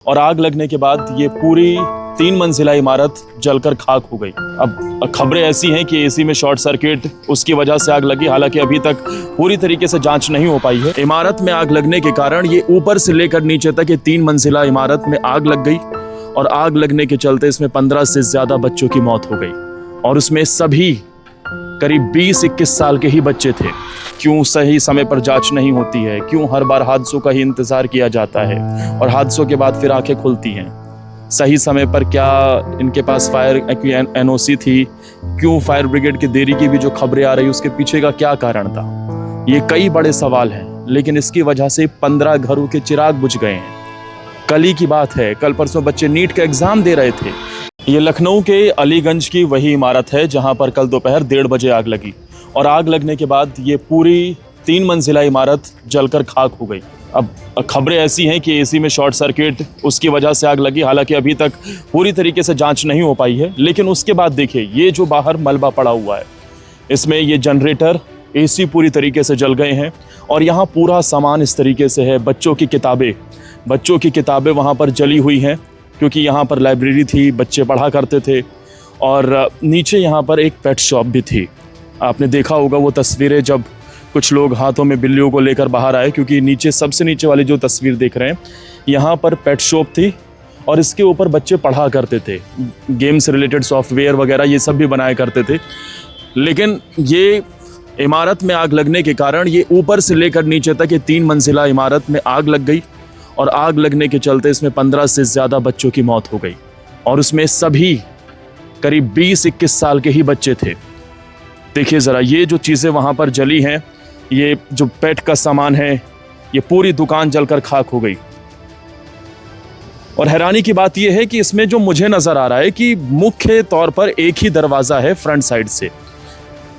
और आग लगने के बाद ये पूरी 3 मंजिला इमारत जलकर खाक हो गई। अब खबरें ऐसी हैं कि एसी में शॉर्ट सर्किट उसकी वजह से आग लगी, हालांकि अभी तक पूरी तरीके से जांच नहीं हो पाई है। इमारत में आग लगने के कारण ये ऊपर से लेकर नीचे तक ये 3 मंजिला इमारत में आग लग गई और आग लगने के चलते इसमें 15 से ज्यादा बच्चों की मौत हो गई और उसमें सभी करीब 20-21 साल के ही बच्चे थे। क्यों सही समय पर जांच नहीं होती है? क्यों हर बार हादसों का ही इंतजार किया जाता है और हादसों के बाद फिर आंखें खुलती हैं? सही समय पर क्या इनके पास फायर एनओसी थी? क्यों फायर ब्रिगेड की देरी की भी जो खबरें आ रही उसके पीछे का क्या कारण था? ये कई बड़े सवाल हैं, लेकिन इसकी वजह से 15 घरों के चिराग बुझ गए हैं। कल ही की बात है, कल परसों बच्चे नीट का एग्जाम दे रहे थे। ये लखनऊ के अलीगंज की वही इमारत है जहां पर कल दोपहर 1:30 बजे आग लगी और आग लगने के बाद ये पूरी 3 मंजिला इमारत जलकर खाक हो गई। अब खबरें ऐसी हैं कि एसी में शॉर्ट सर्किट उसकी वजह से आग लगी, हालांकि अभी तक पूरी तरीके से जांच नहीं हो पाई है। लेकिन उसके बाद देखिए, ये जो बाहर मलबा पड़ा हुआ है, इसमें ये जनरेटर, एसी पूरी तरीके से जल गए हैं और यहाँ पूरा सामान इस तरीके से है। बच्चों की किताबें वहाँ पर जली हुई हैं, क्योंकि यहाँ पर लाइब्रेरी थी, बच्चे पढ़ा करते थे। और नीचे यहाँ पर एक पेट शॉप भी थी। आपने देखा होगा वो तस्वीरें, जब कुछ लोग हाथों में बिल्लियों को लेकर बाहर आए, क्योंकि नीचे सबसे नीचे वाली जो तस्वीर देख रहे हैं, यहाँ पर पेट शॉप थी और इसके ऊपर बच्चे पढ़ा करते थे। गेम्स रिलेटेड सॉफ्टवेयर वगैरह ये सब भी बनाया करते थे। लेकिन ये इमारत में आग लगने के कारण ये ऊपर से लेकर नीचे तक ये 3 मंजिला इमारत में आग लग गई और आग लगने के चलते इसमें 15 से ज़्यादा बच्चों की मौत हो गई और उसमें सभी करीब 20-21 साल के ही बच्चे थे। देखिए ज़रा, ये जो चीज़ें वहाँ पर जली हैं, ये जो पेट का सामान है, ये पूरी दुकान जलकर खाक हो गई। और हैरानी की बात यह है कि इसमें जो मुझे नज़र आ रहा है कि मुख्य तौर पर एक ही दरवाज़ा है फ्रंट साइड से।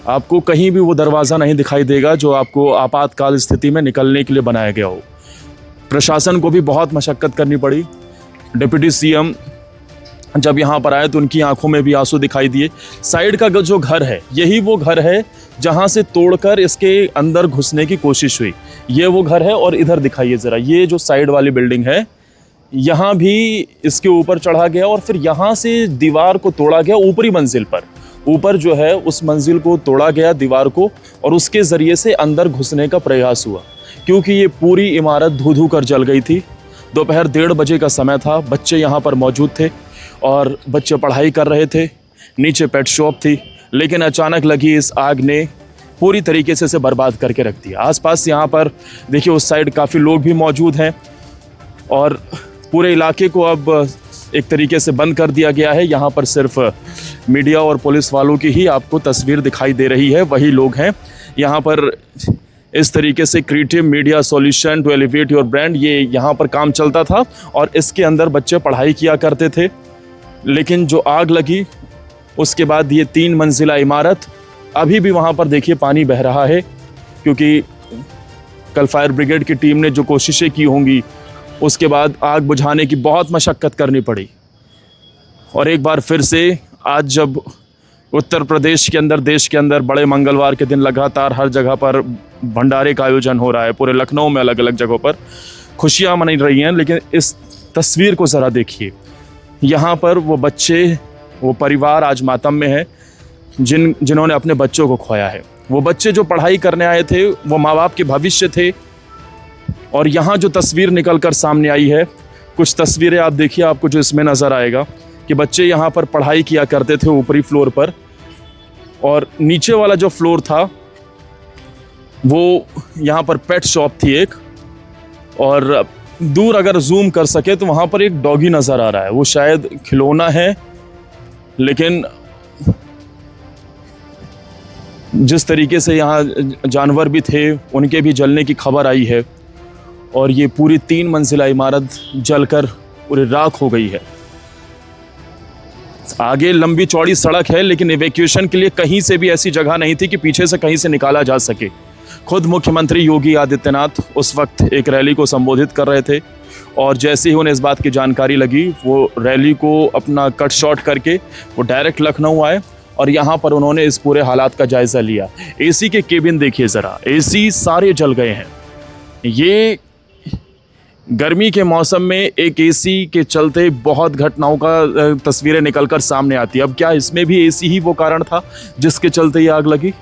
आपको कहीं भी वो दरवाज़ा नहीं दिखाई देगा जो आपको आपातकाल स्थिति में निकलने के लिए बनाया गया हो। प्रशासन को भी बहुत मशक्क़त करनी पड़ी। डिप्टी सीएम जब यहाँ पर आए तो उनकी आंखों में भी आंसू दिखाई दिए। साइड का जो घर है, यही वो घर है जहाँ से तोड़कर इसके अंदर घुसने की कोशिश हुई। ये वो घर है और इधर दिखाइए ज़रा, ये जो साइड वाली बिल्डिंग है, यहाँ भी इसके ऊपर चढ़ा गया और फिर यहाँ से दीवार को तोड़ा गया ऊपरी मंजिल पर। ऊपर जो है उस मंजिल को तोड़ा गया, दीवार को, और उसके ज़रिए से अंदर घुसने का प्रयास हुआ, क्योंकि ये पूरी इमारत धू कर जल गई थी। दोपहर 1:30 बजे का समय था, बच्चे यहाँ पर मौजूद थे और बच्चे पढ़ाई कर रहे थे। नीचे पेट शॉप थी, लेकिन अचानक लगी इस आग ने पूरी तरीके से इसे बर्बाद करके रख दिया। आसपास यहाँ पर देखिए उस साइड काफ़ी लोग भी मौजूद हैं और पूरे इलाके को अब एक तरीके से बंद कर दिया गया है। यहाँ पर सिर्फ मीडिया और पुलिस वालों की ही आपको तस्वीर दिखाई दे रही है, वही लोग हैं। यहाँ पर इस तरीके से creative media solution to elevate your brand, ये यहाँ पर काम चलता था और इसके अंदर बच्चे पढ़ाई किया करते थे। लेकिन जो आग लगी उसके बाद ये 3 मंजिला इमारत, अभी भी वहाँ पर देखिए पानी बह रहा है, क्योंकि कल फायर ब्रिगेड की टीम ने जो कोशिशें की होंगी उसके बाद आग बुझाने की बहुत मशक्क़त करनी पड़ी। और एक बार फिर से आज जब उत्तर प्रदेश के अंदर, देश के अंदर बड़े मंगलवार के दिन लगातार हर जगह पर भंडारे का आयोजन हो रहा है, पूरे लखनऊ में अलग अलग जगहों पर खुशियाँ मनाई रही हैं, लेकिन इस तस्वीर को ज़रा देखिए। यहाँ पर वो बच्चे, वो परिवार आज मातम में है जिन्होंने अपने बच्चों को खोया है। वो बच्चे जो पढ़ाई करने आए थे, वो माँ बाप के भविष्य थे। और यहाँ जो तस्वीर निकल कर सामने आई है, कुछ तस्वीरें आप देखिए, आपको जो इसमें नज़र आएगा कि बच्चे यहाँ पर पढ़ाई किया करते थे ऊपरी फ्लोर पर, और नीचे वाला जो फ्लोर था वो यहाँ पर पेट शॉप थी एक, और दूर अगर जूम कर सके तो वहाँ पर एक डॉगी नज़र आ रहा है। वो शायद खिलौना है, लेकिन जिस तरीके से यहाँ जानवर भी थे उनके भी जलने की खबर आई है और ये पूरी 3 मंजिला इमारत जलकर पूरी राख हो गई है। आगे लंबी चौड़ी सड़क है, लेकिन इवैक्यूएशन के लिए कहीं से भी ऐसी जगह नहीं थी कि पीछे से कहीं से निकाला जा सके। खुद मुख्यमंत्री योगी आदित्यनाथ उस वक्त एक रैली को संबोधित कर रहे थे और जैसे ही उन्हें इस बात की जानकारी लगी, वो रैली को अपना कट शॉर्ट करके वो डायरेक्ट लखनऊ आए और यहाँ पर उन्होंने इस पूरे हालात का जायज़ा लिया। एसी के केबिन देखिए ज़रा, एसी सारे जल गए हैं। ये गर्मी के मौसम में एक एसी के चलते बहुत घटनाओं का तस्वीरें निकलकर सामने आती है। अब क्या इसमें भी एसी ही वो कारण था जिसके चलते ये आग लगी?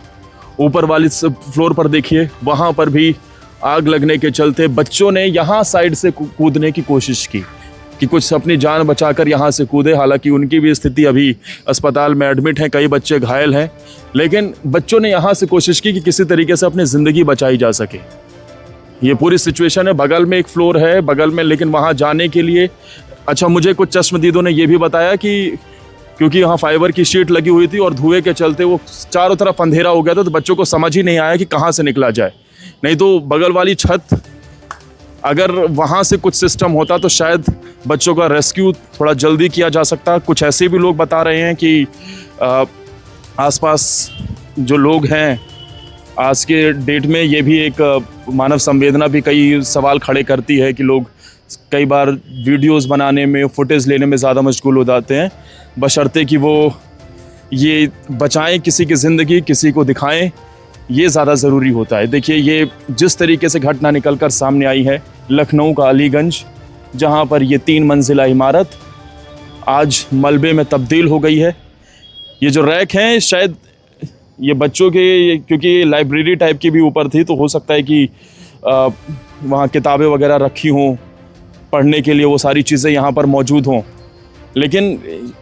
ऊपर वाली फ्लोर पर देखिए, वहाँ पर भी आग लगने के चलते बच्चों ने यहाँ साइड से कूदने की कोशिश की कि कुछ अपनी जान बचाकर यहाँ से कूदे। हालांकि उनकी भी स्थिति अभी अस्पताल में एडमिट है, कई बच्चे घायल हैं, लेकिन बच्चों ने यहाँ से कोशिश की कि किसी तरीके से अपनी ज़िंदगी बचाई जा सके। ये पूरी सिचुएशन है। बगल में एक फ्लोर है बगल में, लेकिन वहाँ जाने के लिए अच्छा, मुझे कुछ चश्मदीदों ने ये भी बताया कि क्योंकि यहाँ फाइबर की शीट लगी हुई थी और धुएं के चलते वो चारों तरफ अंधेरा हो गया था, तो बच्चों को समझ ही नहीं आया कि कहाँ से निकला जाए। नहीं तो बगल वाली छत, अगर वहाँ से कुछ सिस्टम होता तो शायद बच्चों का रेस्क्यू थोड़ा जल्दी किया जा सकता। कुछ ऐसे भी लोग बता रहे हैं कि आसपास जो लोग हैं, आज के डेट में ये भी एक मानव संवेदना भी कई सवाल खड़े करती है कि लोग कई बार वीडियोस बनाने में, फुटेज लेने में ज़्यादा मशगूल हो जाते हैं, बशर्ते कि वो ये बचाएं किसी की ज़िंदगी, किसी को दिखाएं, ये ज़्यादा ज़रूरी होता है। देखिए ये जिस तरीके से घटना निकलकर सामने आई है, लखनऊ का अलीगंज, जहाँ पर ये 3 मंजिला इमारत आज मलबे में तब्दील हो गई है। ये जो रैक हैं, शायद ये बच्चों के, क्योंकि लाइब्रेरी टाइप की भी ऊपर थी, तो हो सकता है कि वहाँ किताबें वगैरह रखी हों पढ़ने के लिए, वो सारी चीज़ें यहाँ पर मौजूद हों। लेकिन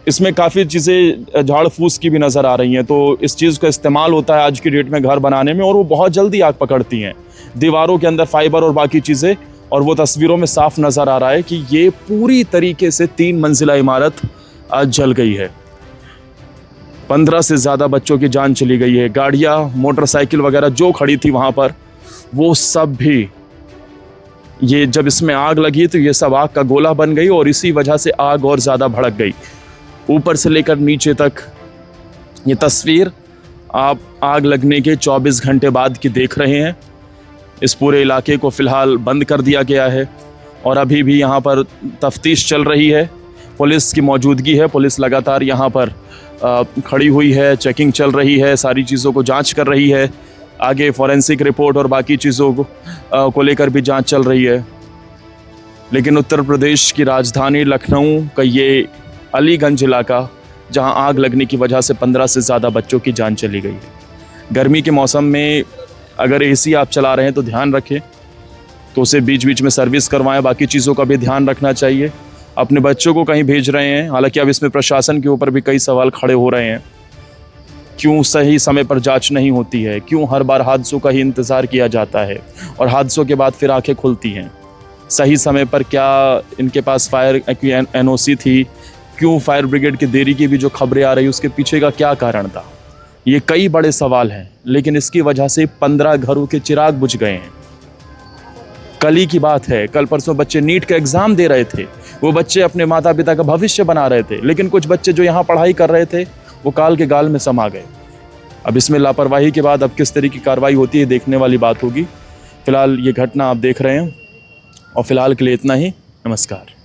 इसमें काफ़ी चीज़ें झाड़ फूस की भी नज़र आ रही हैं, तो इस चीज़ का इस्तेमाल होता है आज की डेट में घर बनाने में, और वो बहुत जल्दी आग पकड़ती हैं। दीवारों के अंदर फाइबर और बाकी चीज़ें, और वो तस्वीरों में साफ नज़र आ रहा है कि ये पूरी तरीके से 3 मंजिला इमारत आज जल गई है। 15 से ज़्यादा बच्चों की जान चली गई है। गाड़ियाँ, मोटरसाइकिल वगैरह जो खड़ी थी वहाँ पर, वो सब भी, ये जब इसमें आग लगी तो ये सब आग का गोला बन गई, और इसी वजह से आग और ज़्यादा भड़क गई। ऊपर से लेकर नीचे तक ये तस्वीर आप आग लगने के 24 घंटे बाद की देख रहे हैं। इस पूरे इलाके को फ़िलहाल बंद कर दिया गया है, और अभी भी यहाँ पर तफ्तीश चल रही है। पुलिस की मौजूदगी है, पुलिस लगातार यहाँ पर खड़ी हुई है, चेकिंग चल रही है, सारी चीज़ों को जांच कर रही है। आगे फॉरेंसिक रिपोर्ट और बाकी चीज़ों को लेकर भी जांच चल रही है। लेकिन उत्तर प्रदेश की राजधानी लखनऊ का ये अलीगंज इलाका, जहां आग लगने की वजह से 15 से ज़्यादा बच्चों की जान चली गई है। गर्मी के मौसम में अगर एसी आप चला रहे हैं तो ध्यान रखें, तो उसे बीच बीच में सर्विस करवाएं। बाकी चीज़ों का भी ध्यान रखना चाहिए। अपने बच्चों को कहीं भेज रहे हैं, हालांकि अब इसमें प्रशासन के ऊपर भी कई सवाल खड़े हो रहे हैं। क्यों सही समय पर जांच नहीं होती है? क्यों हर बार हादसों का ही इंतज़ार किया जाता है और हादसों के बाद फिर आंखें खुलती हैं? सही समय पर क्या इनके पास फायर एनओसी थी? क्यों फायर ब्रिगेड की देरी की भी जो खबरें आ रही, उसके पीछे का क्या कारण था? ये कई बड़े सवाल हैं, लेकिन इसकी वजह से 15 घरों के चिराग बुझ गए हैं। कल ही की बात है, कल परसों बच्चे नीट का एग्ज़ाम दे रहे थे। वो बच्चे अपने माता पिता का भविष्य बना रहे थे, लेकिन कुछ बच्चे जो यहाँ पढ़ाई कर रहे थे वो काल के गाल में समा गए। अब इसमें लापरवाही के बाद अब किस तरह की कार्रवाई होती है, देखने वाली बात होगी। फ़िलहाल ये घटना आप देख रहे हैं, और फ़िलहाल के लिए इतना ही। नमस्कार।